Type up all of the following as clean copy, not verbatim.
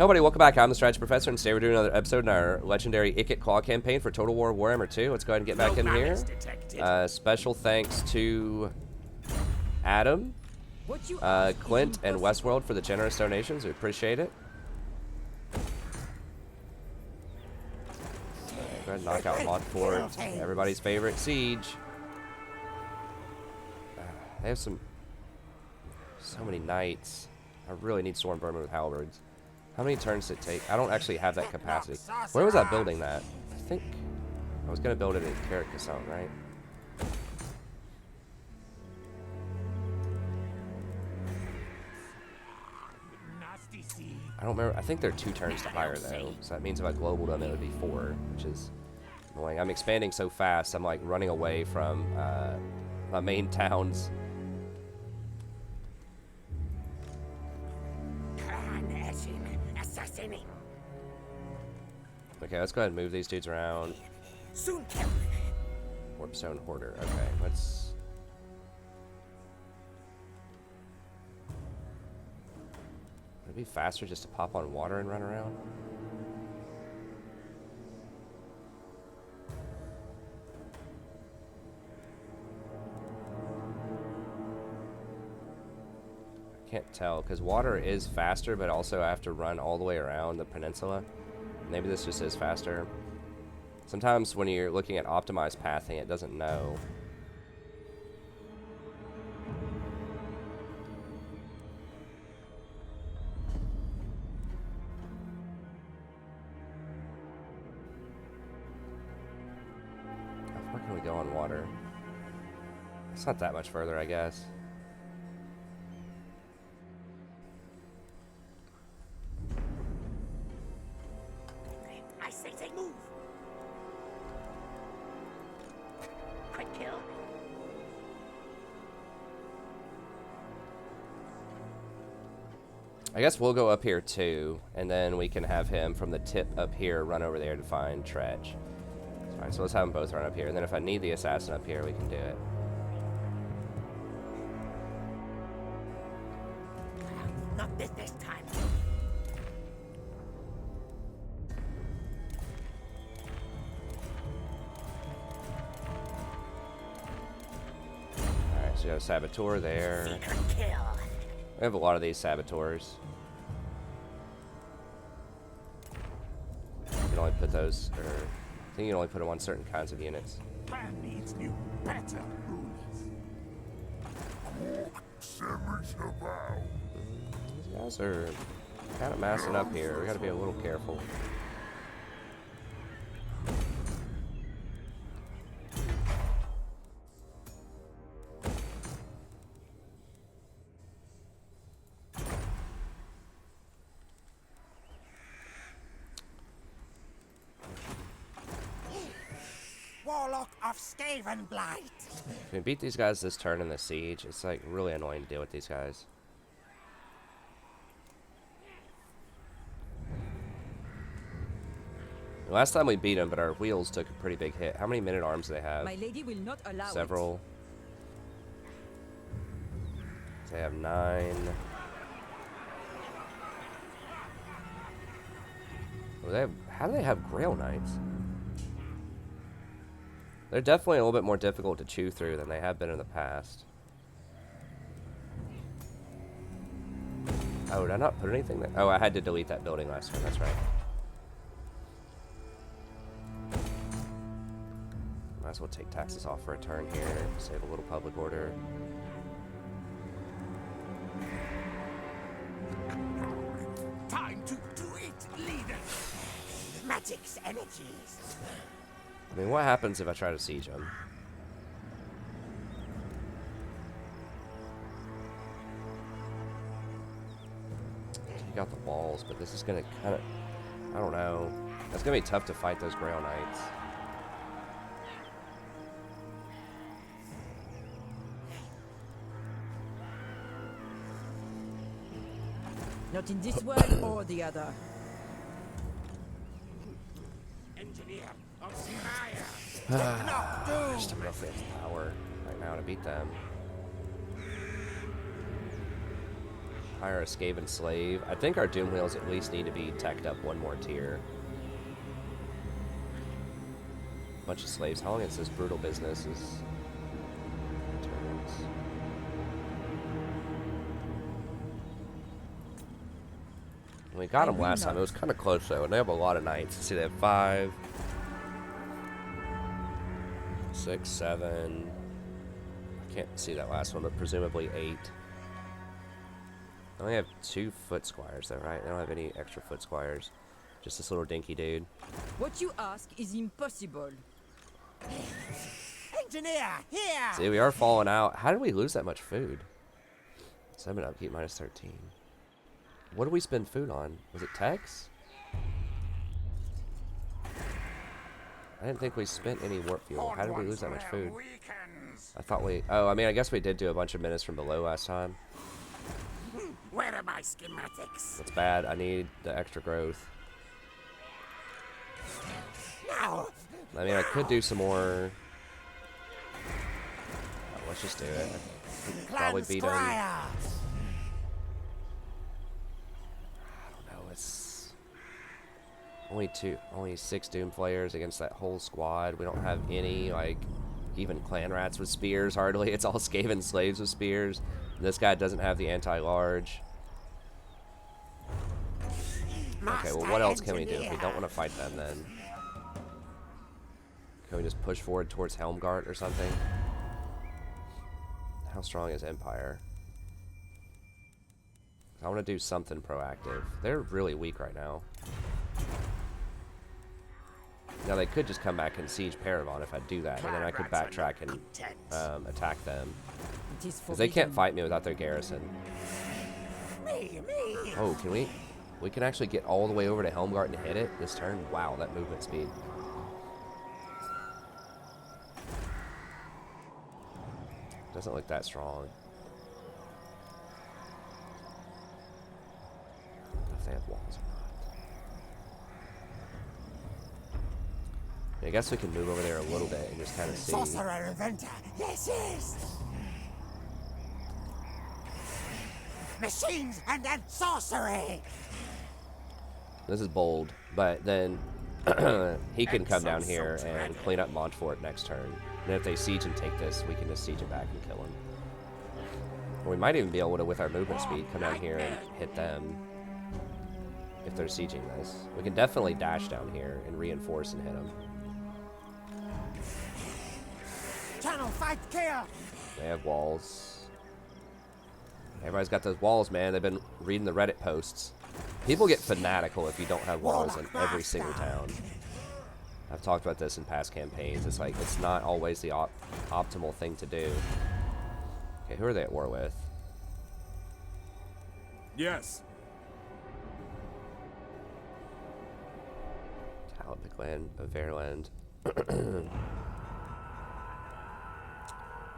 Everybody, welcome back. I'm the Strategy Professor, and today we're doing another episode in our legendary Ikit Claw campaign for Total War Warhammer 2. Let's go ahead and get back in here. Special thanks to Adam, Clint, and Westworld for the generous donations. We appreciate it. Go ahead and knock out Mod Fort, everybody's favorite siege. They have so many knights. I really need Stormbreaker with halberds. How many turns did it take? I don't actually have that capacity. Where was I building that? I think I was going to build it in Carcassonne, right? I don't remember. I think they're 2 turns to hire, though. So that means if I global them, it would be 4, which is annoying. I'm expanding so fast, I'm like running away from my main towns. Okay, let's go ahead and move these dudes around. Warpstone Hoarder. Okay, let's... Would it be faster just to pop on water and run around? I can't tell, because water is faster, but also I have to run all the way around the peninsula. Maybe this just is faster. Sometimes when you're looking at optimized pathing, it doesn't know. How far can we go on water? It's not that much further, I guess. I guess we'll go up here too, and then we can have him from the tip up here run over there to find Tretch. Alright, so let's have them both run up here, and then if I need the assassin up here, we can do it. Not this time. Alright, so you have a Saboteur there. We have a lot of these Saboteurs. You can only put those, or I think you can only put them on certain kinds of units. Plan needs new, better rulers. These guys are kind of massing up here. We got to be a little careful. Warlock of Skaven blight. If we beat these guys this turn in the siege, it's like really annoying to deal with these guys. Last time we beat them, but our wheels took a pretty big hit. How many men-at-arms do they have? My lady will not allow Several. They have 9. Oh, how do they have Grail Knights? They're definitely a little bit more difficult to chew through than they have been in the past. Oh, did I not put anything there? Oh, I had to delete that building last time. That's right. Might as well take taxes off for a turn here. Save a little public order. Time to do it, leader. Magic's energies. I mean, what happens if I try to siege them? Take out the walls, but this is going to kind of... I don't know. It's going to be tough to fight those Grail Knights. Not in this world or the other. Engineer of fire. Just don't know if we have power right now to beat them. Hire a Skaven slave. I think our Doom Wheels at least need to be teched up one more tier. Bunch of slaves. How long is this brutal business? Is turns. We got them last time. It was kind of close though, and they have a lot of knights. See, they have 5, 6, 7. I can't see that last one, but presumably 8. I only have 2 foot squires though, right? They don't have any extra foot squires. Just this little dinky dude. What you ask is impossible. Engineer, here! See, we are falling out. How did we lose that much food? 7 upkeep minus 13. What do we spend food on? Was it Tex? I didn't think we spent any warp fuel. How did we lose that much food? I thought we... Oh, I mean, I guess we did do a bunch of minutes from below last time. Where are my schematics? That's bad. I need the extra growth. Now! I mean, I could do some more... Oh, let's just do it. Probably beat him. I don't know. It's only 6 Doom players against that whole squad. We don't have any, like, even clan rats with spears, hardly. It's all Skaven slaves with spears. This guy doesn't have the anti-large. Okay, well, what else can we do if we don't want to fight them, then? Can we just push forward towards Helmgart or something? How strong is Empire? I want to do something proactive. They're really weak right now. Now, they could just come back and siege Paravon if I do that, and then I could backtrack and attack them. Because they can't fight me without their garrison. Oh, can we? We can actually get all the way over to Helmgart and hit it this turn? Wow, that movement speed. Doesn't look that strong. I don't know if they have walls or not. I guess we can move over there a little bit and just kind of see. Sorcerer inventor, yes. Machines and then sorcery. This is bold, but then he can come down here and clean up Montfort next turn. And if they siege and take this, we can just siege it back and kill him. Or we might even be able to, with our movement speed, come down here and hit them if they're sieging this. We can definitely dash down here and reinforce and hit them. Channel fight kill. They have walls. Everybody's got those walls, man. They've been reading the Reddit posts. People get fanatical if you don't have walls in every single town. I've talked about this in past campaigns. It's like, it's not always the optimal thing to do. Okay, who are they at war with? Yes. Talent, the clan of Verland.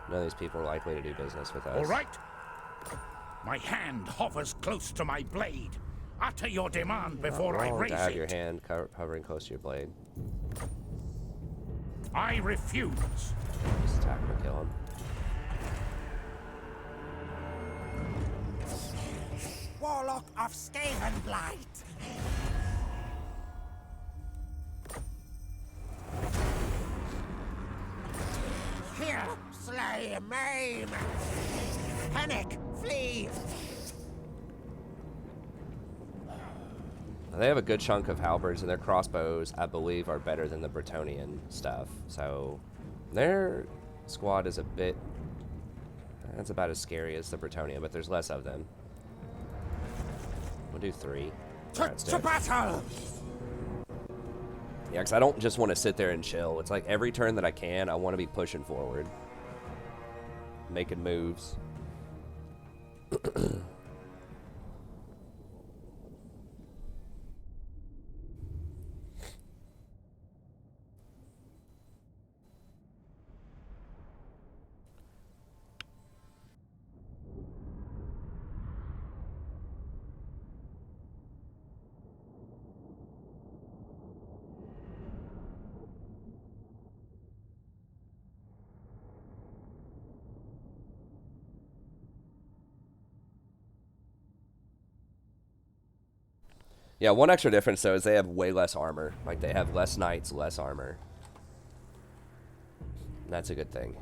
None of these people are likely to do business with us. All right. My hand hovers close to my blade. Utter your demand before I raise to have it. your hand hovering close to your blade. I refuse. Just attack him and kill him. Warlock of Skaven Blight. Kill, slay, maim. Panic, flee. They have a good chunk of halberds, and their crossbows, I believe, are better than the Bretonnian stuff. So their squad is a bit... That's about as scary as the Bretonnia, but there's less of them. We'll do 3. To battle! Yeah, because I don't just want to sit there and chill. It's like every turn that I can, I want to be pushing forward. Making moves. Yeah, one extra difference though is they have way less armor. Like they have less knights, less armor. And that's a good thing.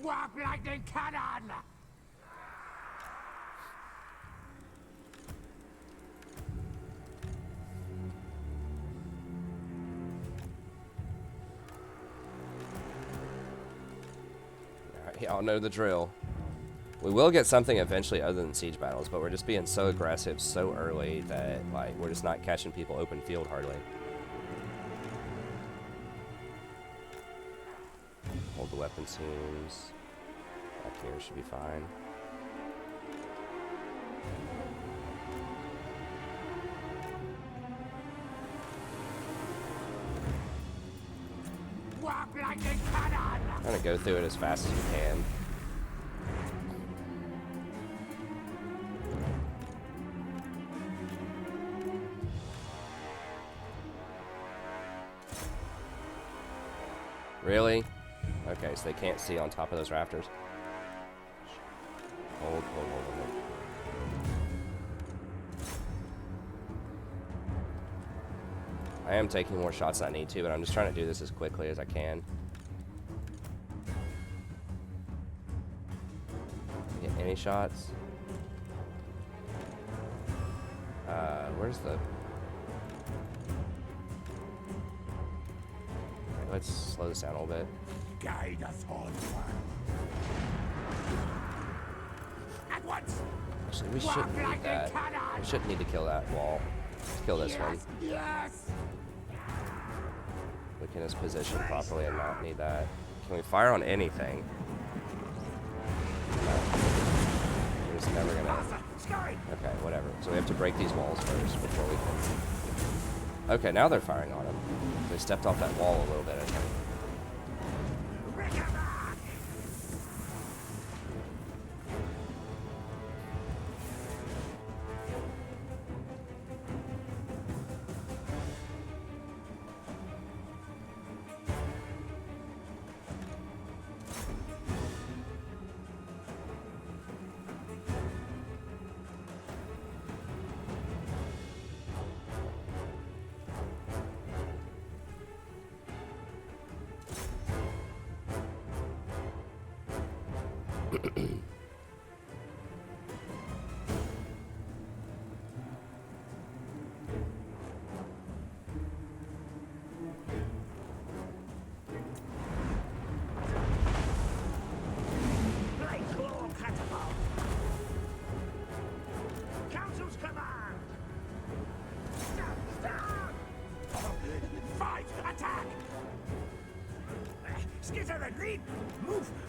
Walk lightning cannon! Y'all know the drill. We will get something eventually other than siege battles, but we're just being so aggressive so early that like we're just not catching people open field hardly. Hold the weapon seams. Back here should be fine. Walk lightning cannon! Trying to go through it as fast as you can. Really? Okay, so they can't see on top of those rafters. Hold. I am taking more shots than I need to, but I'm just trying to do this as quickly as I can. Get any shots? Where's the... Okay, let's slow this down a little bit. Guide us onward. At once! Actually, we shouldn't need that. We shouldn't need to kill that wall. Let's kill this one. Yes! We can just position properly and not need that. Can we fire on anything? No. We're just never gonna... Okay, whatever. So we have to break these walls first before we can... Okay, now they're firing on them. They stepped off that wall a little bit, I think.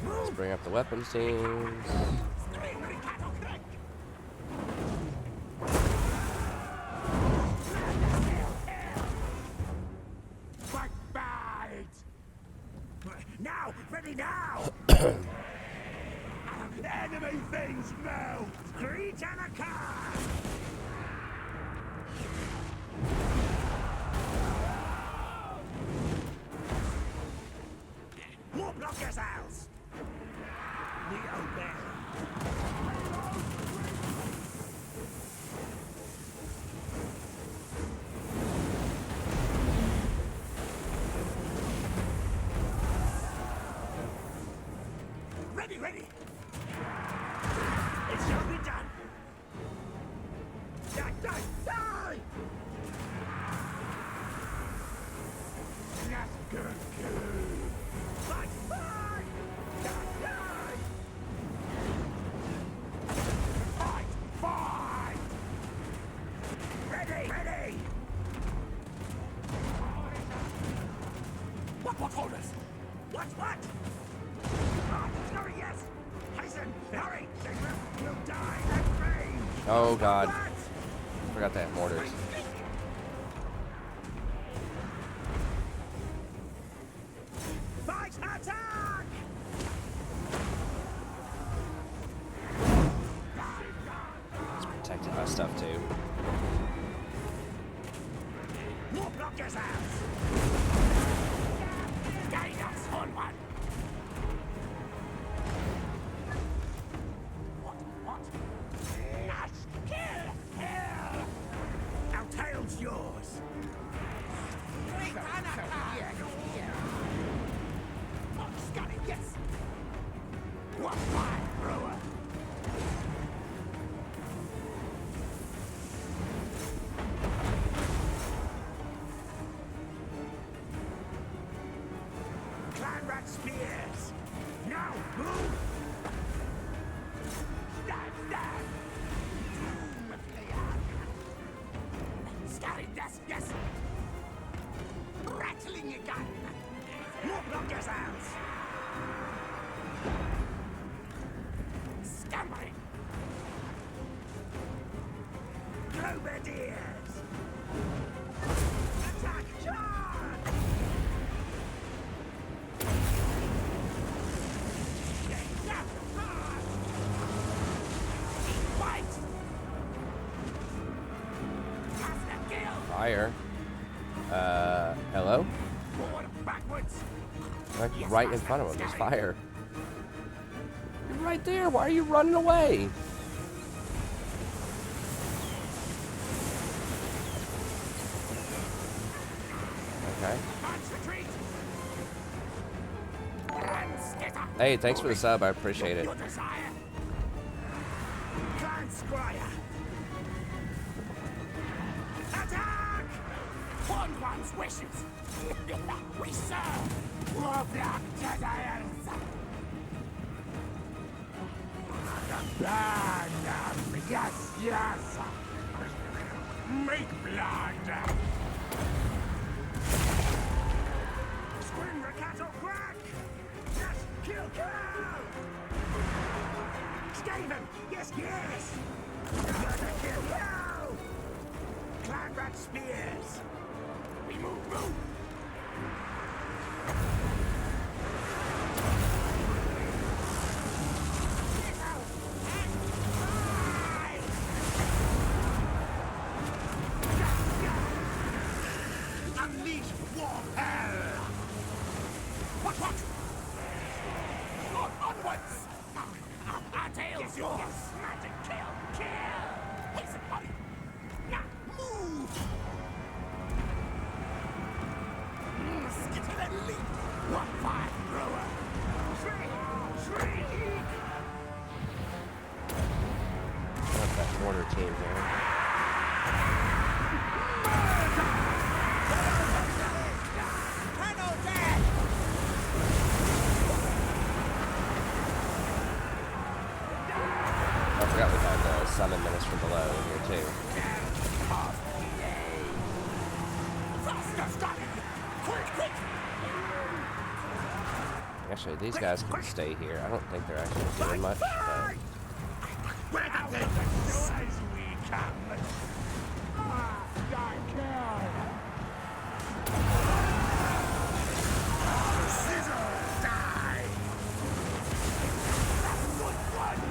Let's bring up the weapons teams. Now! Ready now! Enemy things melt! Kretanaka! More block yourselves! We obey. Ready, ready! It shall be done! Die, die, die! That's good, good! Fight, fight! Die, die! Fight, fight! Ready, ready! What orders? What? Hurry, yes! Hasten! Hurry! You'll die at range! Oh god. Forgot they have mortars. Fight! Attack! stuff too. More blockers out. Guide us on one. What? Nash, kill. Our tail's yours. Scotty, yes. What fire, thrower? Clan rat spears. Now move. Stand. Scotty, yes. Rattling a gun. More blockers out. Scampering. Globadiers. Attack, charge. Fight. Cast and kill. Fire. Hello? Forward, backwards. Like right in front of him, there's fire. You're right there. Why are you running away? Okay. March retreat. Clan skitter. Hey, thanks for the sub. I appreciate it. Your desire. Clan Squire. Attack! Horned one's wishes. We serve. Warlock desires. Yes. Make blood. Scream the cattle crack. Yes, kill. Skaven, yes. Murder, kill. Clan rat spears. We move. Unleash war hell! What? Onwards! Our tail's yours! Magic kill! He's a body! Now, move! Skittle and leap! One fire thrower! Shriek! Got that corner team here. I forgot we had summon menace from below in here too. Quick! Actually, these guys can stay here. I don't think they're actually doing much, but Where the as we come. Sizzle, die. Good one.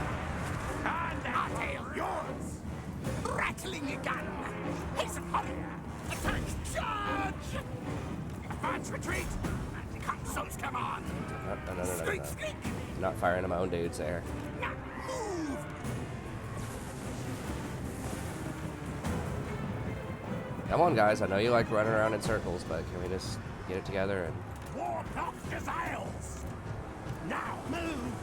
And our tail yours. Rattling a gun. He's a hurry. Attack, charge. Advance retreat. And consoles come on. no. Squeak. Not firing at my own dudes there. Now move. Come on, guys. I know you like running around in circles, but can we just get it together and... Warlock desires. Now move.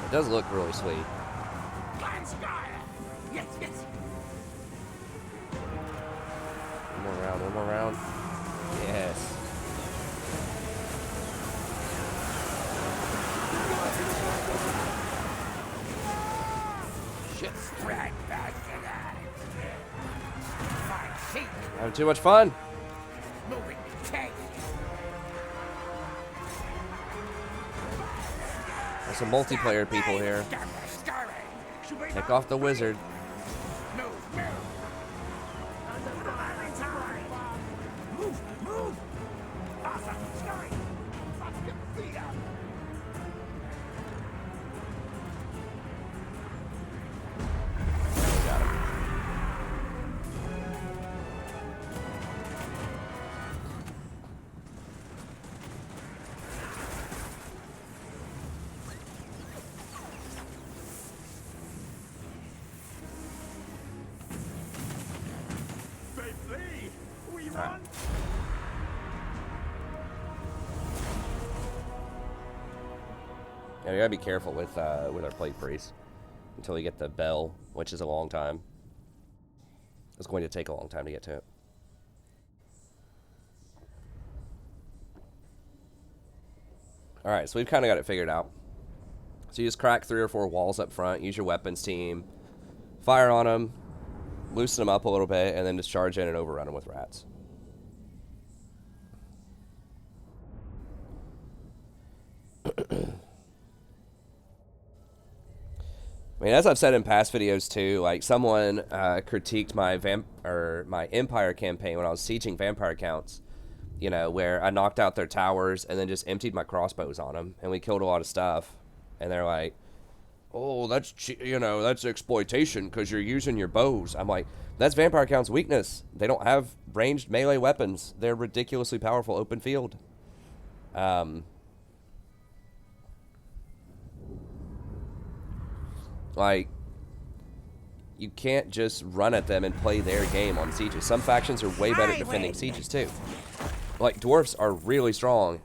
It does look really sweet. Clan Squire. Yes. One more round. Yes. Shit. Spread back to that. Fine sheep. Having too much fun. Moving tank. There's some multiplayer people here. Take off the wizard. Move. Move. Awesome. Scurry. Yeah, we gotta be careful with our plague priest until we get the bell, which is a long time. It's going to take a long time to get to it. All right, so we've kind of got it figured out. So you just crack 3 or 4 walls up front, use your weapons team, fire on them, loosen them up a little bit, and then just charge in and overrun them with rats. I mean, as I've said in past videos too, like someone critiqued my Empire campaign when I was sieging vampire counts, you know, where I knocked out their towers and then just emptied my crossbows on them, and we killed a lot of stuff. And they're like, "Oh, that's that's exploitation because you're using your bows." I'm like, that's vampire count's weakness. They don't have ranged melee weapons. They're ridiculously powerful open field. Like, you can't just run at them and play their game on sieges. Some factions are way better at defending sieges too. Like, dwarfs are really strong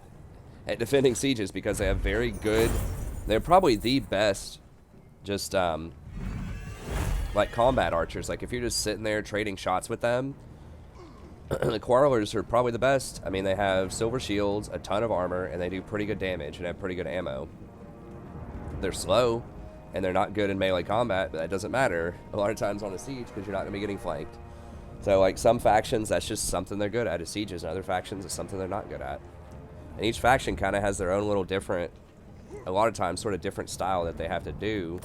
at defending sieges because they have very good, they're probably the best just like combat archers. Like, if you're just sitting there trading shots with them, the quarrelers are probably the best. I mean, they have silver shields, a ton of armor, and they do pretty good damage and have pretty good ammo. They're slow and they're not good in melee combat, but that doesn't matter a lot of times on a siege because you're not going to be getting flanked. So, like, some factions, that's just something they're good at sieges, and other factions, it's something they're not good at. And each faction kind of has their own little different, a lot of times, sort of different style that they have to do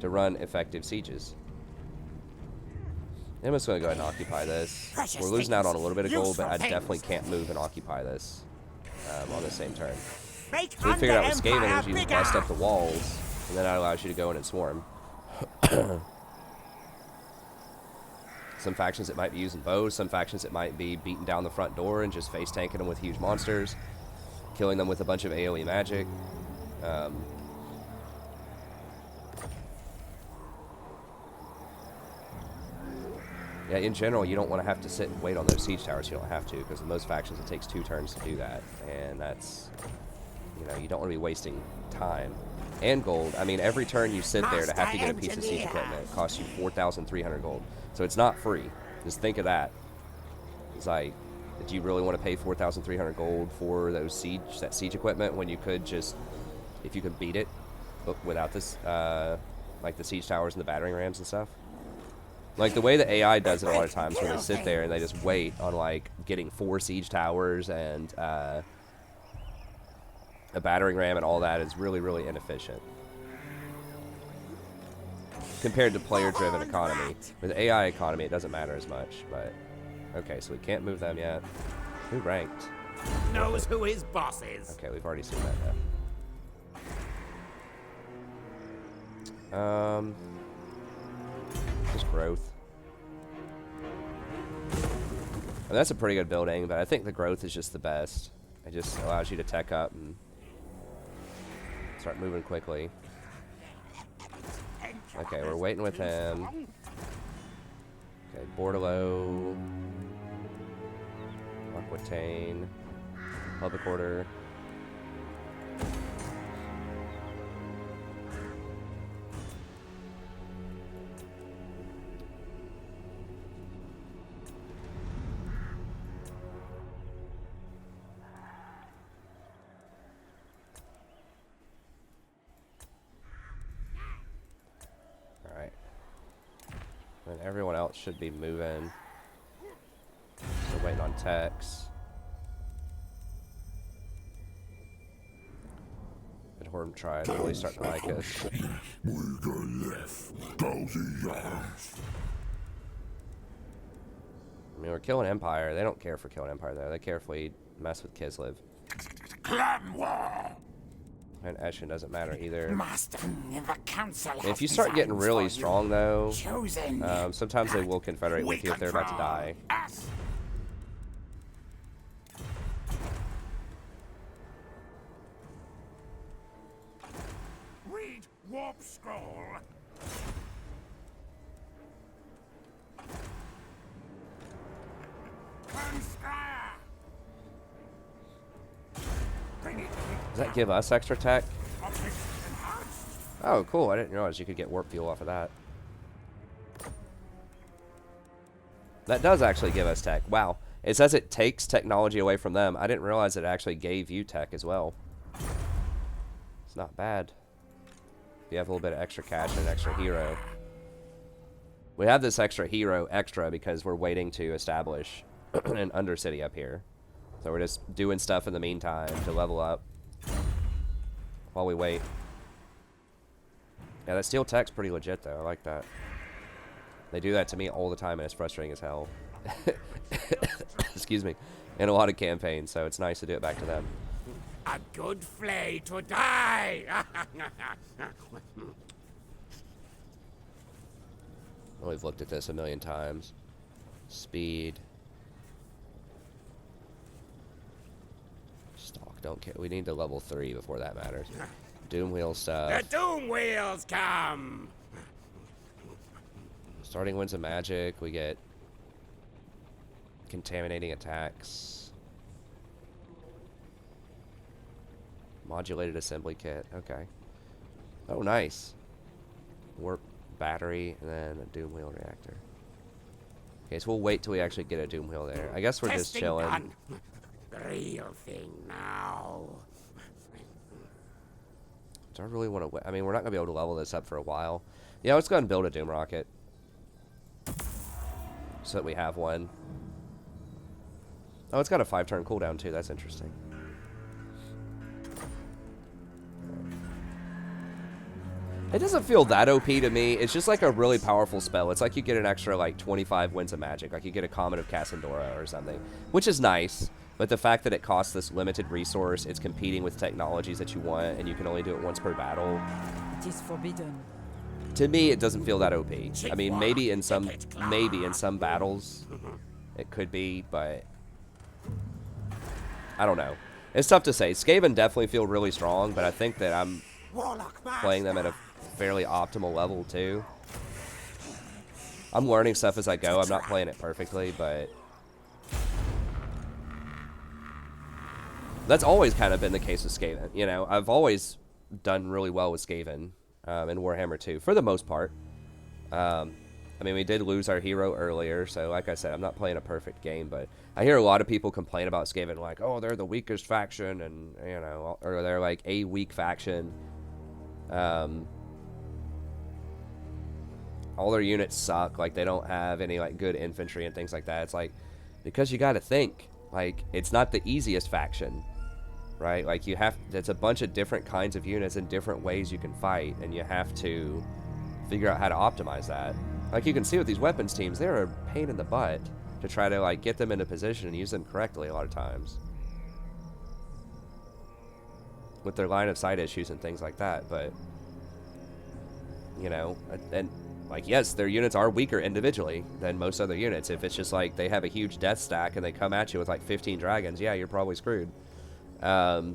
to run effective sieges. I'm just going to go ahead and occupy this. We're losing out on a little bit of gold, but I definitely can't move and occupy this on the same turn. So we figured out with Skaven is you just bust up the walls, and then that allows you to go in and swarm. Some factions it might be using bows, some factions it might be beating down the front door and just face tanking them with huge monsters, killing them with a bunch of AoE magic. Yeah, in general, you don't want to have to sit and wait on those siege towers. You don't have to, because in most factions it takes 2 turns to do that, and that's, you know, you don't want to be wasting time and gold. I mean, every turn you sit there to have to get a piece of siege equipment costs you 4,300 gold. So it's not free. Just think of that. It's like, do you really want to pay 4,300 gold for that siege equipment when you could just, if you could beat it, but without this, like the siege towers and the battering rams and stuff? Like the way the AI does it a lot of times, where they sit there and they just wait on like getting 4 siege towers and a battering ram and all that is really, really inefficient compared to player-driven economy. With AI economy, it doesn't matter as much, but... Okay, so we can't move them yet. Who ranked? Knows who his boss is. Okay, we've already seen that, though. Just growth. And that's a pretty good building, but I think the growth is just the best. It just allows you to tech up and start moving quickly. Okay, we're waiting with him. Okay, Bordello, Aquitaine, Public Order. And everyone else should be moving. Still waiting on techs. Good Horde tried really starting to like us. I mean, we're killing Empire. They don't care for killing Empire though. They care if we mess with Kislev. Clan war. And Eshin doesn't matter either. Master, the council If you start getting really strong though, chosen. sometimes they will confederate with you if they're about to die. Us. Read warp scroll. Does that give us extra tech? Oh, cool. I didn't realize you could get warp fuel off of that. That does actually give us tech. Wow. It says it takes technology away from them. I didn't realize it actually gave you tech as well. It's not bad. If you have a little bit of extra cash and an extra hero. We have this extra hero extra because we're waiting to establish an Undercity up here. So we're just doing stuff in the meantime to level up while we wait. Yeah, that steel tech's pretty legit though. I like that. They do that to me all the time and it's frustrating as hell. Excuse me. In a lot of campaigns, so it's nice to do it back to them. A good flay to die! Well, we've looked at this a million times. Speed. Stock, don't care. We need to level 3 before that matters. Doom wheel stuff. The Doom Wheels come! Starting winds of magic. We get contaminating attacks. Modulated assembly kit. Okay. Oh, nice. Warp battery and then a doom wheel reactor. Okay, so we'll wait till we actually get a doom wheel there. I guess we're just chilling. Done. The real thing now. Do I really want to wait? I mean, we're not going to be able to level this up for a while. Yeah, let's go ahead and build a doom rocket. So that we have one. Oh, it's got a 5-turn cooldown too. That's interesting. It doesn't feel that OP to me. It's just like a really powerful spell. It's like you get an extra like 25 winds of magic. Like you get a Comet of Cassandora or something. Which is nice. But the fact that it costs this limited resource, it's competing with technologies that you want, and you can only do it once per battle. It is forbidden. To me, it doesn't feel that OP. I mean, maybe in some battles it could be, but I don't know. It's tough to say. Skaven definitely feel really strong, but I think that I'm playing them at a fairly optimal level too. I'm learning stuff as I go. I'm not playing it perfectly, but that's always kind of been the case with Skaven. You know, I've always done really well with Skaven in Warhammer 2, for the most part. I mean, we did lose our hero earlier, so like I said, I'm not playing a perfect game, but I hear a lot of people complain about Skaven, like, oh, they're the weakest faction, and, you know, or they're like a weak faction. All their units suck, like, they don't have any, like, good infantry and things like that. It's like, because you gotta think, like, it's not the easiest faction, right? Like, you have, it's a bunch of different kinds of units and different ways you can fight, and you have to figure out how to optimize that. Like, you can see with these weapons teams, they're a pain in the butt to try to, like, get them into position and use them correctly a lot of times. With their line of sight issues and things like that, but, you know, and, like, yes, their units are weaker individually than most other units. If it's just, like, they have a huge death stack and they come at you with, like, 15 dragons, yeah, you're probably screwed. But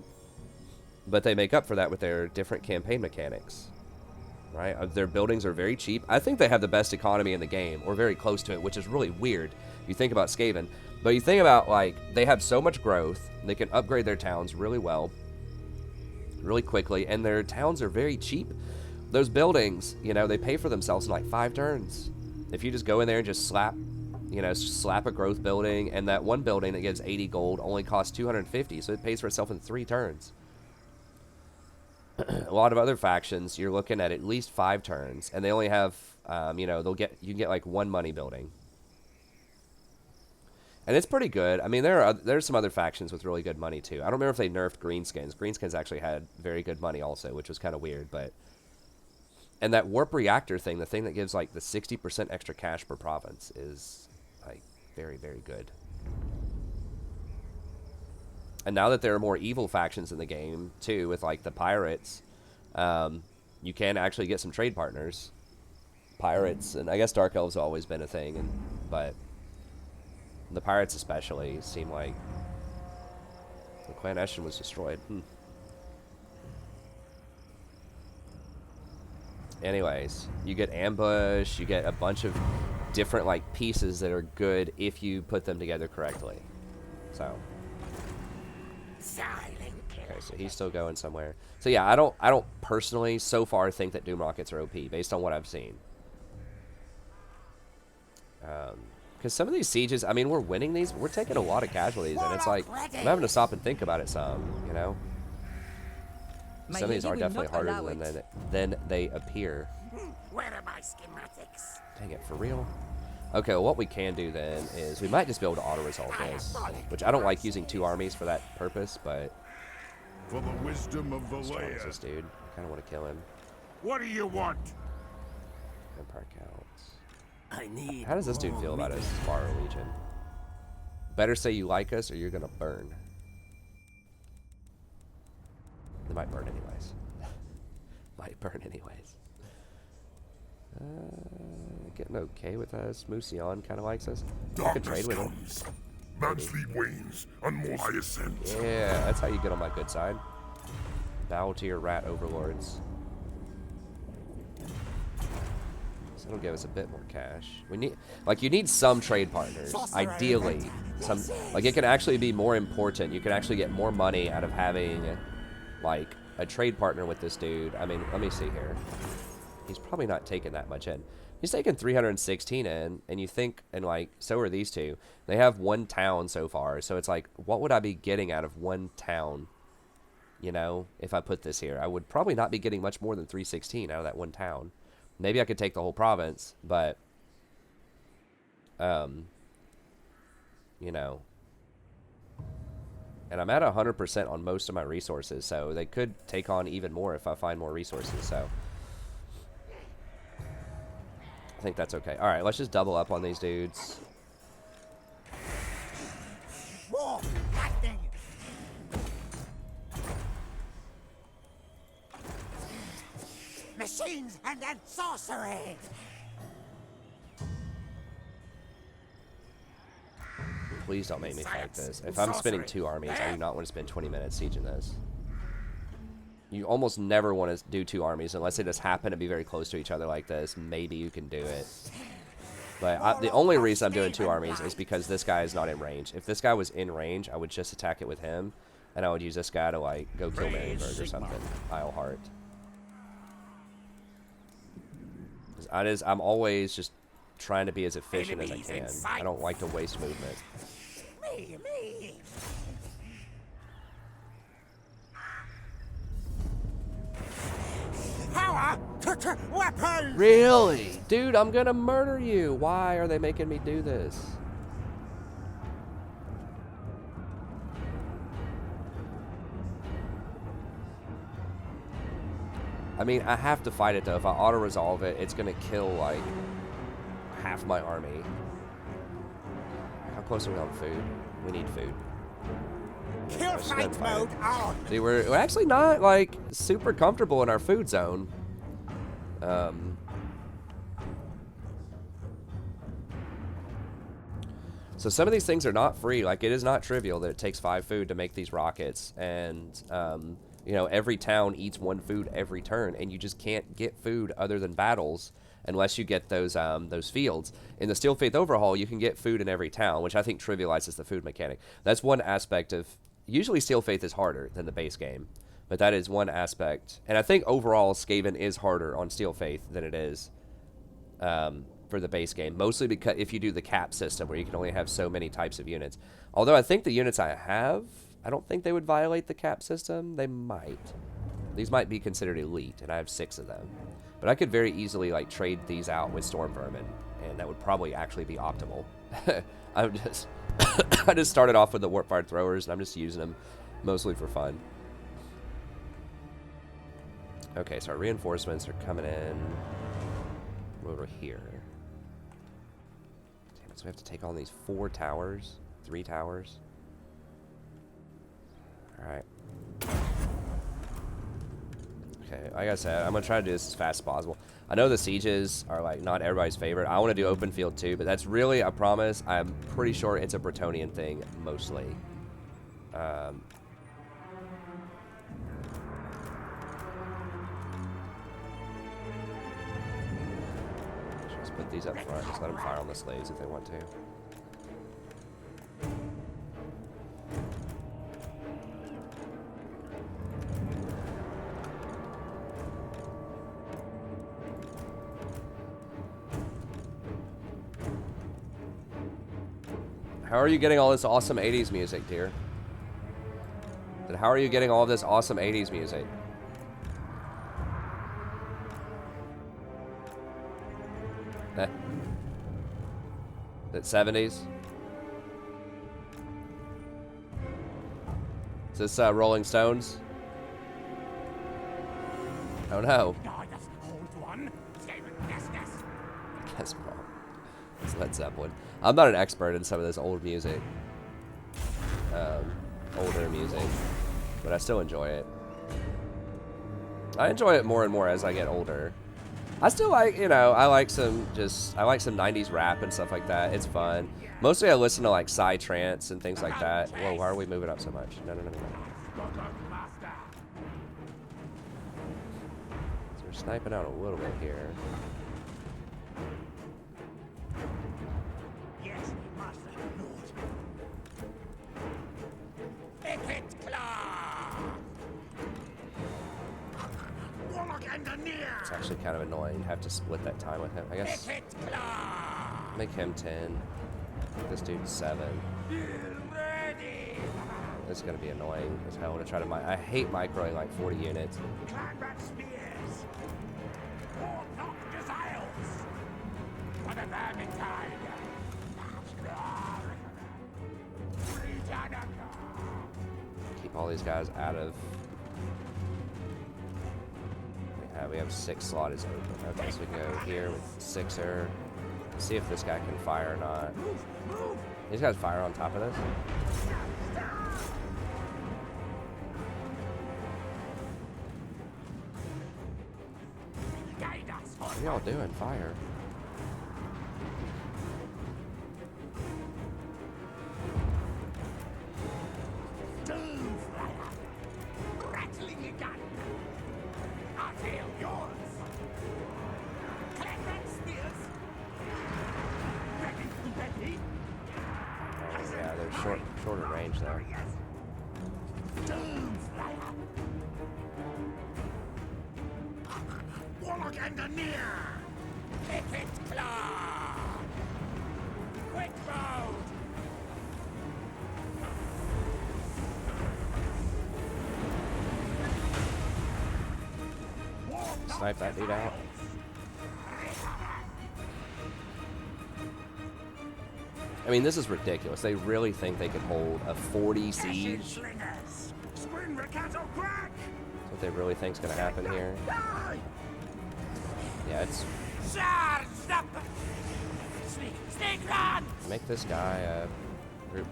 they make up for that with their different campaign mechanics. Right? Their buildings are very cheap. I think they have the best economy in the game, or very close to it, which is really weird. You think about Skaven, but you think about, like, they have so much growth, they can upgrade their towns really well, really quickly, and their towns are very cheap. Those buildings, you know, they pay for themselves in like 5 turns. If you just go in there and just slap, you know, slap a growth building, and that one building that gives 80 gold only costs 250, so it pays for itself in 3 turns. A lot of other factions, you're looking at least 5 turns, and they only have, you know, you can get like 1 money building, and it's pretty good. I mean, there's some other factions with really good money too. I don't remember if they nerfed greenskins. Greenskins actually had very good money also, which was kind of weird. But and that warp reactor thing, the thing that gives like the 60% extra cash per province, is like very, very good. And now that there are more evil factions in the game, too, with, like, the pirates, you can actually get some trade partners. Pirates, and I guess Dark Elves have always been a thing, but the pirates especially seem like the Clan Eshin was destroyed. Anyways, you get ambush, you get a bunch of different, like, pieces that are good if you put them together correctly. So Okay, so he's still going somewhere. So yeah, I don't personally so far think that Doom Rockets are OP based on what I've seen. Because some of these sieges, I mean, we're winning these, we're taking a lot of casualties, and it's like I'm having to stop and think about it some, you know. My Some of these lady are will definitely not harder allow than they appear. Where are my schematics? Dang it, for real? Okay, well, what we can do then is we might just be able to auto-resolve this, which I don't like using 2 armies for that purpose, but For the wisdom of the how strong is land. this dude? I kind of want to kill him. What do you want? Empire counts. I need. How does this dude feel about us, Sparrow Legion? Better say you like us or you're going to burn. They might burn anyways. Might burn anyways. Getting okay with us. Musion kind of likes us. I could trade with him. Man's sleep wanes, and more I ascend. Yeah, that's how you get on my good side. Bow to your rat overlords. So it'll give us a bit more cash. We need, like, you need some trade partners. Ideally, some, like, it can actually be more important. You can actually get more money out of having, like, a trade partner with this dude. I mean, let me see here. He's probably not taking that much in. He's taking 316 in, and you think, and like, so are these two. They have 1 town so far, so it's like, what would I be getting out of 1 town? You know, if I put this here, I would probably not be getting much more than 316 out of that 1 town. Maybe I could take the whole province, but, you know, and I'm at 100% on most of my resources, so they could take on even more if I find more resources, so I think that's okay. All right, let's just double up on these dudes. War happening. Machines and then sorcery. Please don't make me fight this. If I'm spending 2 armies, I do not want to spend 20 minutes sieging this. You almost never want to do 2 armies unless they just happen to be very close to each other like this. Maybe you can do it. But the only reason I'm doing 2 armies is because this guy is not in range. If this guy was in range, I would just attack it with him, and I would use this guy to, like, go kill Marienburg or something. Isleheart. I'm always just trying to be as efficient as I can. I don't like to waste movement. Me. Power to weapons. Really? Dude, I'm gonna murder you. Why are they making me do this? I mean, I have to fight it though. If I auto-resolve it, it's gonna kill, like, half my army. How close are we on food? We need food. Kill fight mode on. See, we're actually not, like, super comfortable in our food zone. So some of these things are not free. Like, it is not trivial that it takes 5 food to make these rockets. And, you know, every town eats 1 food every turn. And you just can't get food other than battles unless you get those fields. In the Steel Faith Overhaul, you can get food in every town, which I think trivializes the food mechanic. That's one aspect of... Usually Steel Faith is harder than the base game, but that is one aspect. And I think overall Skaven is harder on Steel Faith than it is for the base game, mostly because if you do the cap system where you can only have so many types of units. Although I think the units I have, I don't think they would violate the cap system. They might. These might be considered elite, and I have 6 of them. But I could very easily, like, trade these out with Storm Vermin, and that would probably actually be optimal. I'm just... I just started off with the Warpfire Throwers, and I'm just using them mostly for fun. Okay, so our reinforcements are coming in over here. Damn it, so we have to take on these 4 towers, 3 towers. Alright. Okay, like I said, I'm going to try to do this as fast as possible. I know the sieges are, like, not everybody's favorite. I want to do open field too, but that's really, I promise, I'm pretty sure it's a Bretonnian thing, mostly. Just put these up front. Just let them fire on the slaves if they want to. How are you getting all this awesome 80s music, dear? And how are you getting all this awesome 80s music? Eh. Is it 70s? Is this Rolling Stones? Oh no. Hold one. Skaven, yes, yes. Guess wrong. It's Led Zeppelin. I'm not an expert in some of this old music. Older music. But I still enjoy it. I enjoy it more and more as I get older. I still like, you know, I like some 90s rap and stuff like that. It's fun. Mostly I listen to like psytrance and things like that. Whoa, why are we moving up so much? No. So we're sniping out a little bit here. Yes, master. Lord. Ikit claw. Warlock and near. It's actually kind of annoying to have to split that time with him. I guess Ikit claw. make him 10. This dude's 7. Ready. This is gonna be annoying as hell to try to I hate microing like 40 units. Clanbat spears. Warlock desires. For the vermintide. Keep all these guys out of. We have 6 slots open. Okay, so we can go here with 6er. See if this guy can fire or not. These guys fire on top of this. What are y'all doing? Fire. Rattling a gun. I'll tail yours. Clanbat spears. Ready. Yeah, they're shorter range though. Doomfire. Warlock and near. Ikit claw. Quick mode. Snipe that dude out. I mean, this is ridiculous. They really think they could hold a 40 siege? Is what they really think's gonna happen here? Yeah, it's... Sneak run! Make this guy group.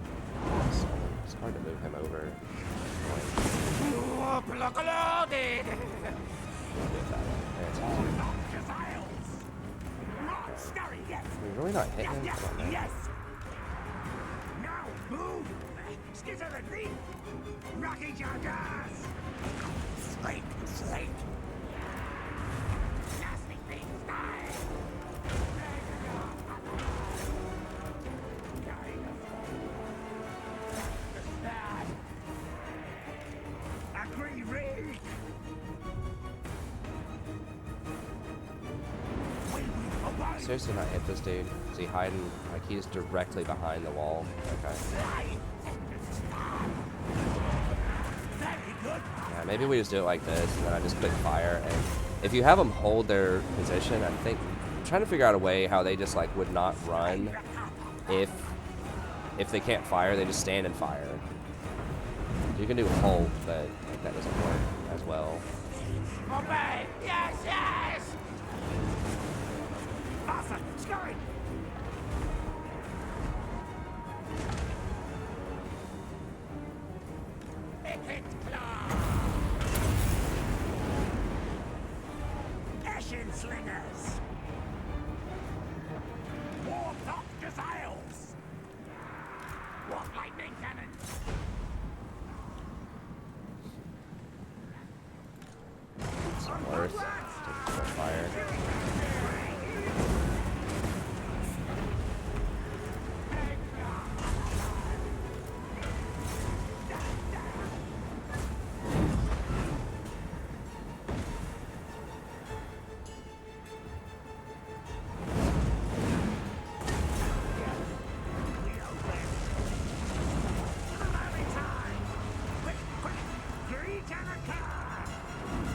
It's hard to move him over. Loaded! We're really not hitting him? Come on, man. Yes! Now move! Skizzeridly! Rocky Joggers! Slate! Nasty things die! Agree, Ray! Seriously not hit this dude? Is he hiding? Like he's directly behind the wall. Okay. Yeah, maybe we just do it like this and then I just click fire. And if you have them hold their position, I think I'm trying to figure out a way how they just like would not run if they can't fire, they just stand and fire. You can do hold, but that doesn't work as well. Obey! Yes, yes! Awesome! Scurry! Ikit claw! Ashen slingers! Warlock desires! Warp lightning cannon! It's worth to fire.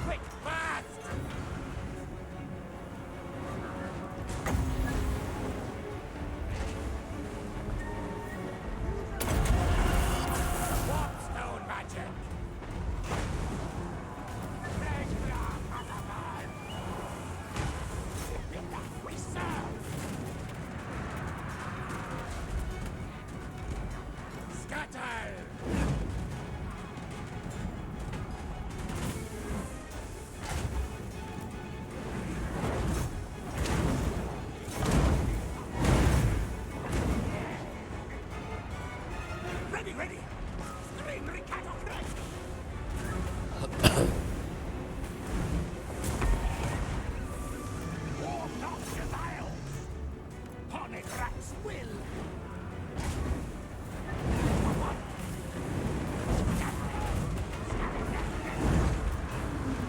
Quick, fast! Warpstone magic! We serve! Scatter! Ready, ready! Scream, Ricardo, Christ! War Noxious Isles! Hornet-Rat's will!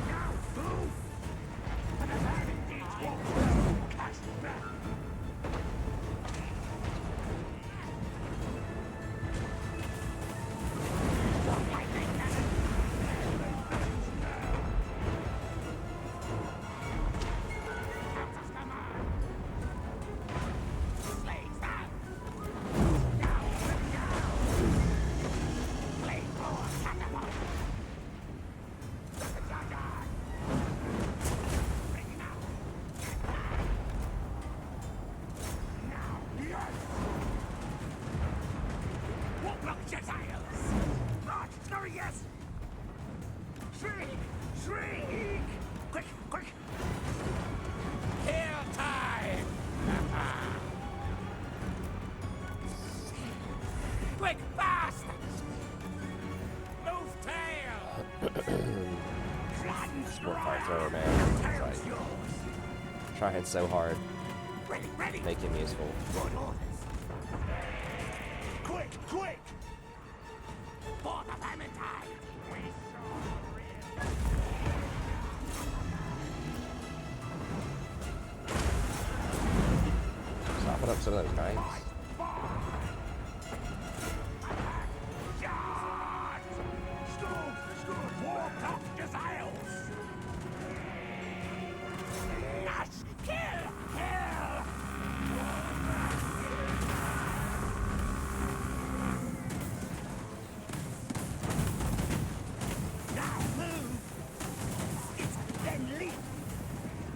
Now move! And as I engage Warpstone, cast back! Yes! Shriek! Shriek! Quick, quick! Hair time! Quick, fast! Move tail! More flamethrower, man. It's like, trying so hard. Ready, ready! Make him useful. Good orders! Quick, quick! For the Valentine! We Stopping up some of those knights.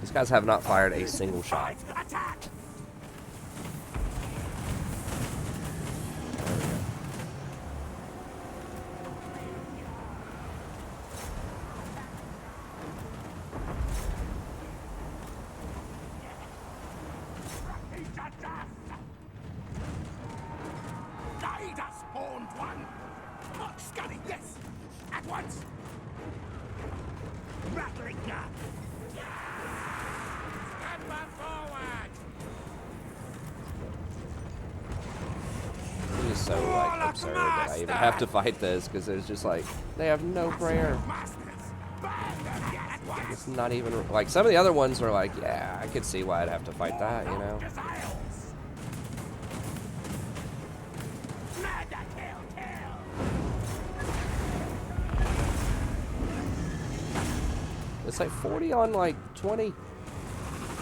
These guys have not fired a single shot. Attack! Guide us, horned one! Mark Scully, yes! At once! Rattling gun! Stand back forward! It is so like absurd that I even have to fight this because there's just like they have no prayer. Masters! Burn them at once! It's not even like some of the other ones were like, yeah, I could see why I'd have to fight that, you know. It's like 40 on like 20.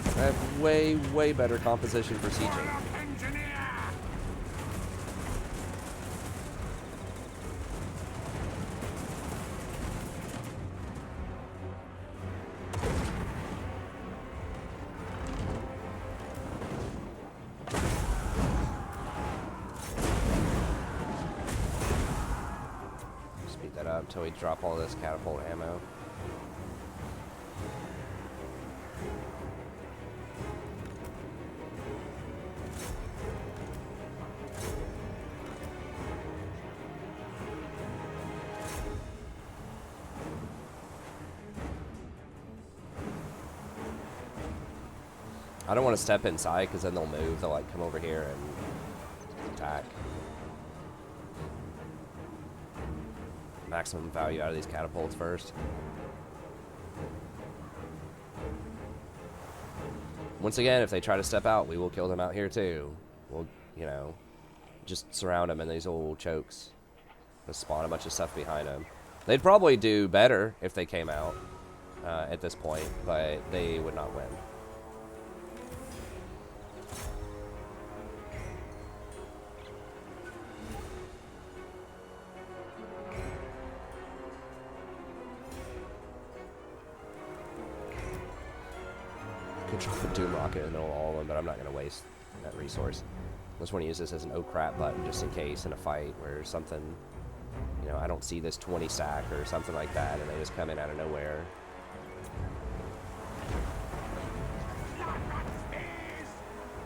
I have way better composition for sieging. Speed that up until we drop all this catapult ammo. I don't want to step inside because then they'll move. They'll like come over here and attack. Maximum value out of these catapults first. Once again, if they try to step out, we will kill them out here too. We'll, you know, just surround them in these old chokes. Just spawn a bunch of stuff behind them. They'd probably do better if they came out at this point, but they would not win. Could drop a Doom Rocket in the middle of all of them, but I'm not going to waste that resource. I just want to use this as an oh crap button just in case in a fight where something, you know, I don't see this 20 stack or something like that and they just come in out of nowhere.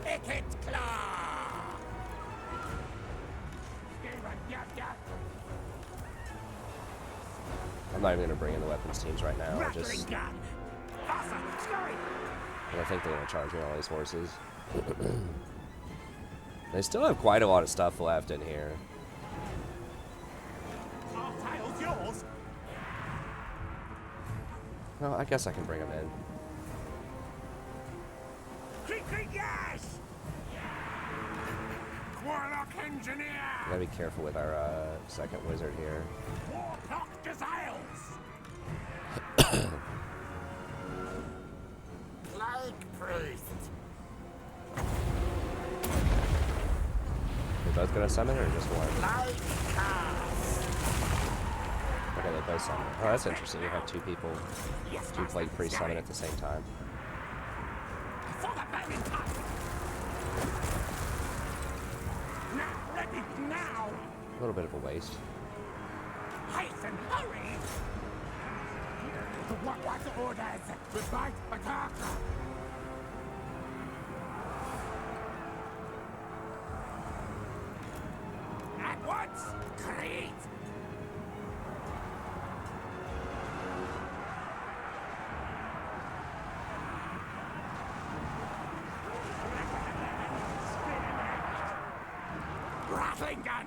Ikit claw. I'm not even going to bring in the weapons teams right now. I just... I think they're going to charge me all these horses. They still have quite a lot of stuff left in here. Yours. Well, I guess I can bring them in. Yes. Warlock engineer. Gotta be careful with our second wizard here. Warlock desires. Like priest. They're both gonna summon or just one? Like cast. Okay, they both summon. Oh, that's interesting. You have two people, two plague priests summon at the same time. For the very top. Now, ready now. A little bit of a waste. Hasten, hurry. What orders? Goodbye, attack. At once, create. Rattling gun.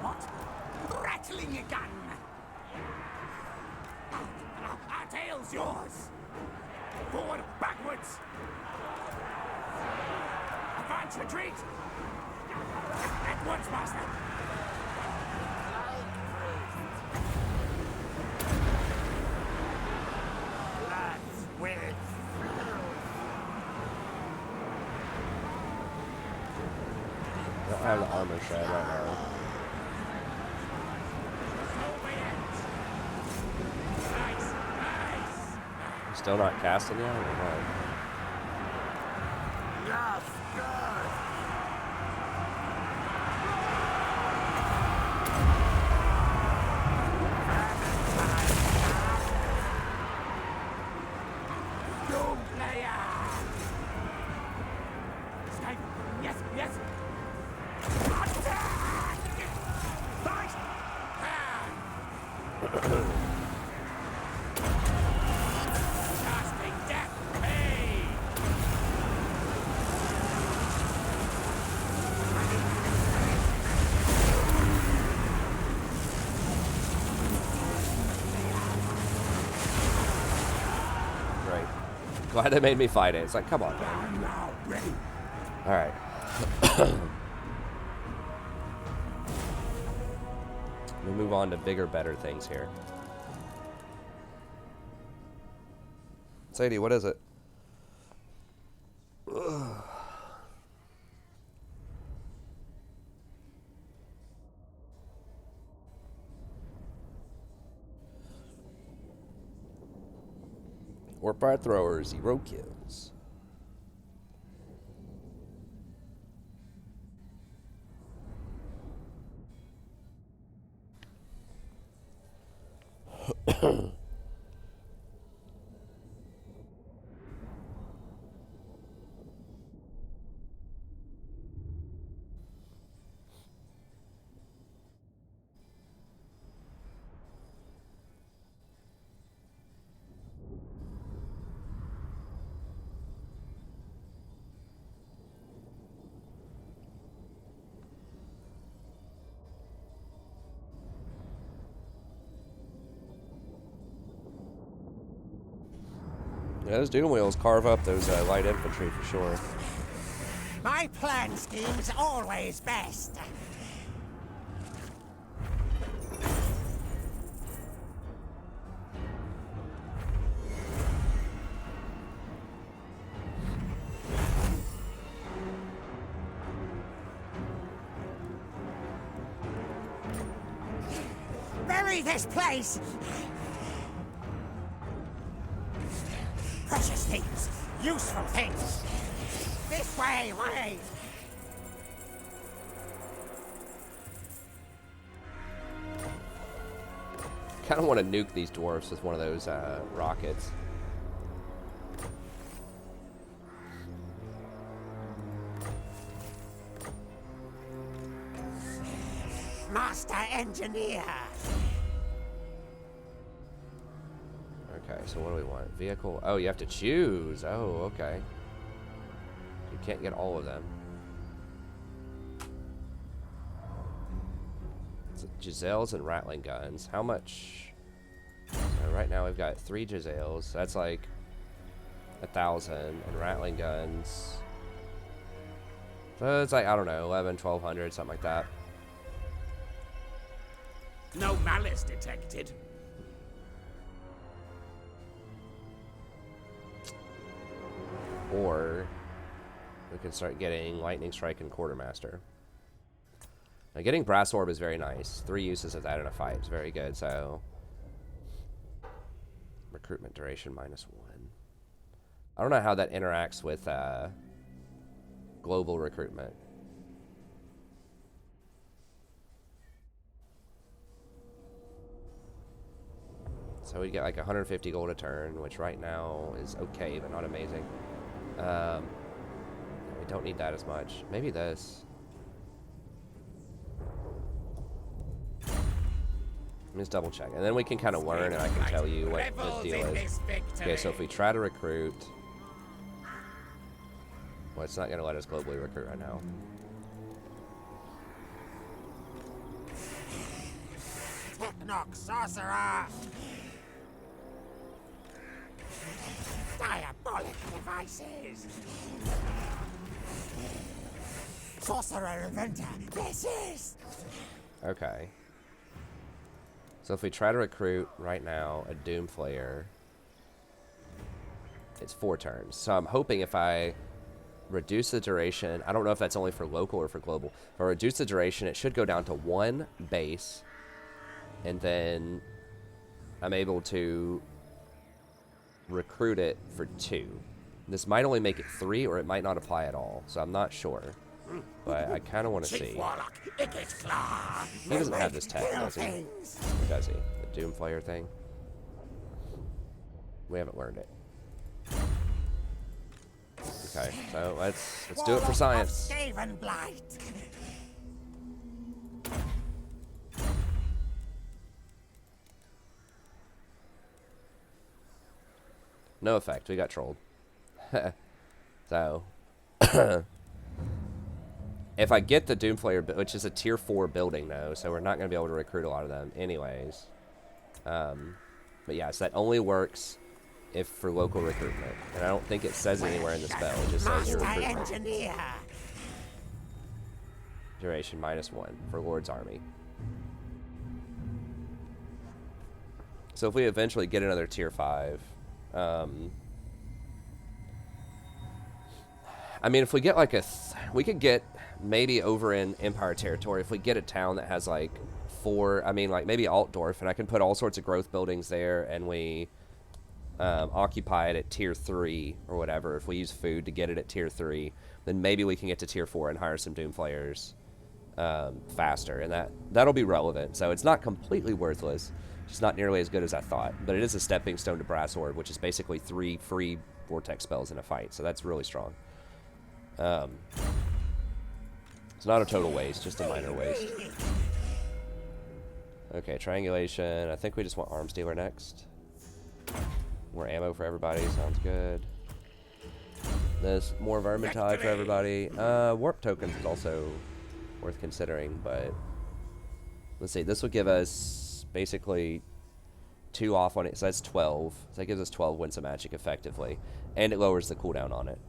What? Rattling gun. Our tail's yours. Forward, backwards. Advance, retreat. At once, master. Lads, with. I don't have the armor shred right now. Still not casting yet, or what? Yes, good. Doom player. Stay. Yes, yes. Attack! Fight! Casting death. Hey! Right. Glad they made me fight it. It's like, come on, man. I'm now ready. All right. We'll move on to bigger, better things here. Sadie, what is it? Warp Fire Thrower, 0 kills. Yeah, those doom wheels carve up those light infantry for sure. My plan scheme's always best. free this place! Precious things, useful things. This way, way. Kind of want to nuke these dwarfs with one of those rockets. Master Engineer. Okay, so what do we want? Vehicle. Oh, you have to choose. Oh, okay. You can't get all of them. Giselles and rattling guns. How much? So right now we've got 3 Giselles. That's like 1,000, and rattling guns. So it's like, I don't know, 11, 1,200, something like that. No malice detected. Or we can start getting lightning strike and quartermaster. Now, getting brass orb is very nice. 3 uses of that in a fight is very good. So recruitment duration -1. I don't know how that interacts with global recruitment. So we get like 150 gold a turn, which right now is okay, but not amazing. We don't need that as much. Maybe this. Let me just double check. And then we can kind of learn and I can tell you what the deal is. Okay, so if we try to recruit... Well, it's not going to let us globally recruit right now. Technoc sorcerer. Diabolic devices. Sorcerer inventor. This is. Okay. So if we try to recruit right now a Doom Flayer, it's 4 turns. So I'm hoping if I reduce the duration, I don't know if that's only for local or for global. If I reduce the duration, it should go down to 1 base, and then I'm able to recruit it for 2. This might only make it 3, or it might not apply at all. So I'm not sure. But I kind of want to see. He doesn't have this tech, does he? Or does he? The Doom Flayer thing? We haven't learned it. Okay, so let's do it for science. Skaven blight. No effect. We got trolled. So, if I get the Doom Flayer, which is a tier 4 building though, so we're not going to be able to recruit a lot of them anyways. But yes, that only works if for local recruitment. And I don't think it says anywhere in the spell. It just says your recruitment. Engineer. Duration -1 for Lord's Army. So if we eventually get another tier 5, I mean, if we get like we could get maybe over in Empire territory, if we get a town that has like 4, I mean, like maybe Altdorf, and I can put all sorts of growth buildings there, and we occupy it at tier 3 or whatever. If we use food to get it at tier 3, then maybe we can get to tier 4 and hire some Doom Flayers faster, and that'll be relevant. So it's not completely worthless. It's not nearly as good as I thought, but it is a stepping stone to Brass Orb, which is basically 3 free Vortex spells in a fight, so that's really strong. It's not a total waste, just a minor waste. Okay, triangulation. I think we just want Arms Dealer next. More ammo for everybody, sounds good. This, more Vermintide for everybody. Warp tokens is also worth considering, but let's see, this will give us basically 2 off on it, so that's 12. So that gives us 12 Winds of Magic effectively, and it lowers the cooldown on it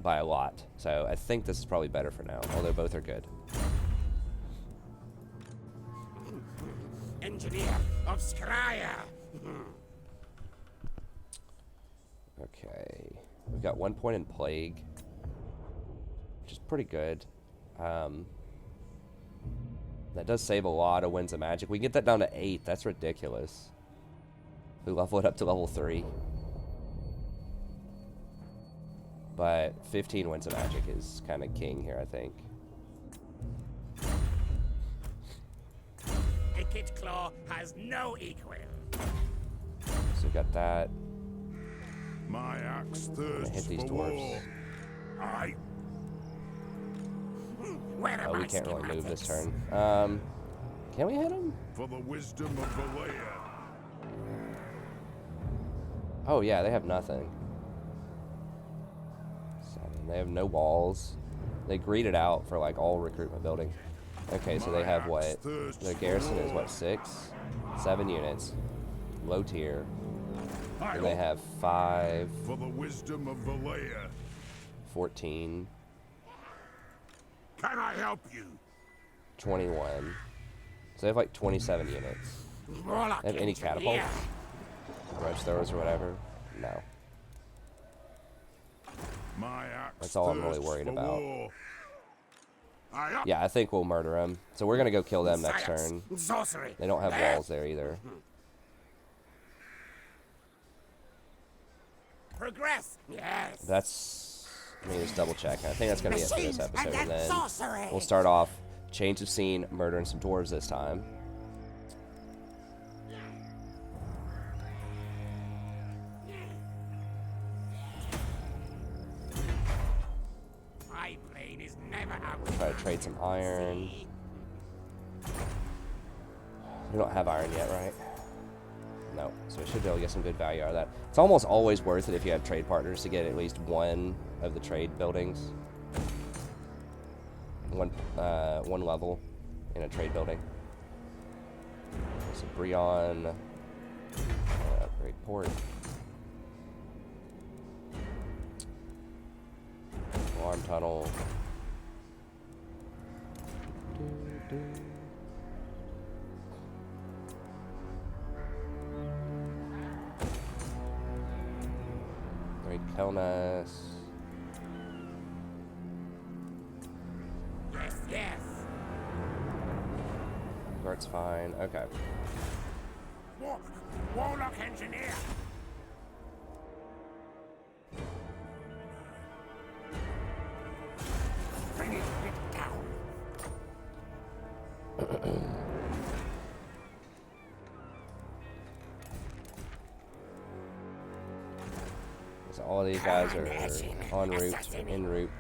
by a lot. So I think this is probably better for now, although both are good. Engineer of Scryer. Okay, we've got 1 point in Plague, which is pretty good. That does save a lot of winds of magic. We can get that down to 8. That's ridiculous. We level it up to level 3. But 15 winds of magic is kind of king here, I think. Ikit Claw has no equal. So we got that. My axe I'm gonna hit thirsts these for dwarves. war. I Where are Oh, we my can't really move this schematics? turn. Can we hit him? for the wisdom of Valea. Oh yeah, they have nothing. 7. They have no walls. They greeded out for like all recruitment buildings. Okay, so they have what? The garrison is what, 6? 7 units. Low tier. And they have 5, For the wisdom of Valea. 14, Can I help you? 21. So they have like 27 units. Warlock They have any engineer. catapults? Grudge throwers or whatever? No. My axe That's all I'm really thirsts worried for about. war. I up. Yeah, I think we'll murder them. So we're gonna go kill them next Science, turn. sorcery. They don't have walls there either. Progress. Yes. That's, let me just double check. I think that's gonna be it for this Machines episode, and and then sorcery. we'll start off change of scene, murdering some dwarves this time. My plane is never out. Try to trade some iron. We don't have iron yet, right? No, so we should be able to get some good value out of that. It's almost always worth it if you have trade partners to get at least one of the trade buildings. One level in a trade building. So Breon, upgrade port. Alarm tunnel. Great Kelnas. Yes, yes. Guard's fine. Okay. Warlock engineer. Bring it down. So all these guys are en route, en route.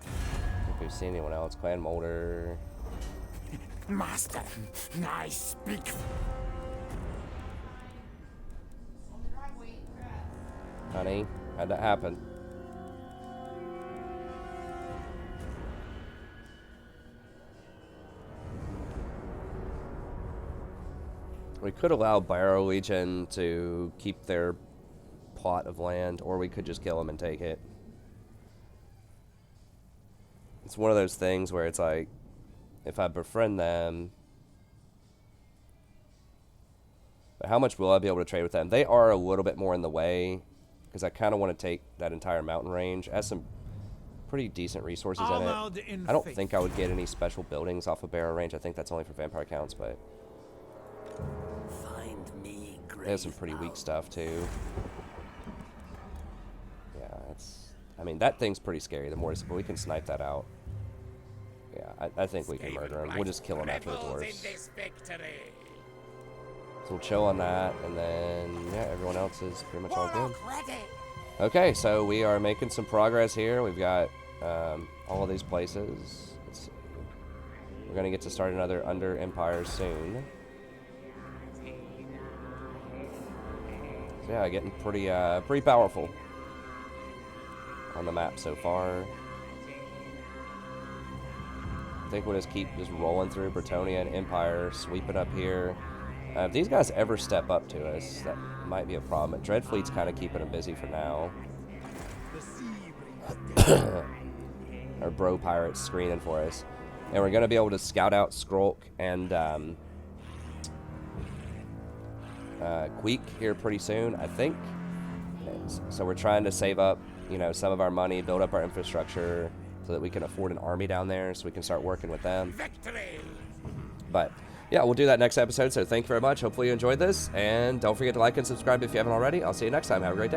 If we've seen anyone else, Clan Molder. Master, I speak. Honey, how'd that happen? We could allow Barrow Legion to keep their plot of land, or we could just kill them and take it. It's one of those things where it's like, if I befriend them, but how much will I be able to trade with them? They are a little bit more in the way, because I kind of want to take that entire mountain range. It has some pretty decent resources in it. I don't think I would get any special buildings off of Barrow Range. I think that's only for vampire counts, but Find me they have some pretty weak stuff too. Yeah, it's. I mean, that thing's pretty scary. The mortis, but we can snipe that out. Yeah, I think we can murder him. We'll just kill him after the dwarves. So we'll chill on that, and then yeah, everyone else is pretty much all good. Okay, so we are making some progress here. We've got all of these places. Let's see. We're gonna get to start another Under Empire soon. So yeah, getting pretty powerful on the map so far. I think we'll just keep rolling through Bretonnia and Empire, sweeping up here. If these guys ever step up to us, that might be a problem. But Dreadfleet's kind of keeping them busy for now. Our bro pirates screening for us. And we're going to be able to scout out Skrulk and Queek here pretty soon, I think. So we're trying to save up, you know, some of our money, build up our infrastructure, so that we can afford an army down there, so we can start working with them. Victory! But yeah, we'll do that next episode. So thank you very much. Hopefully you enjoyed this, and don't forget to like and subscribe if you haven't already. I'll see you next time. Have a great day.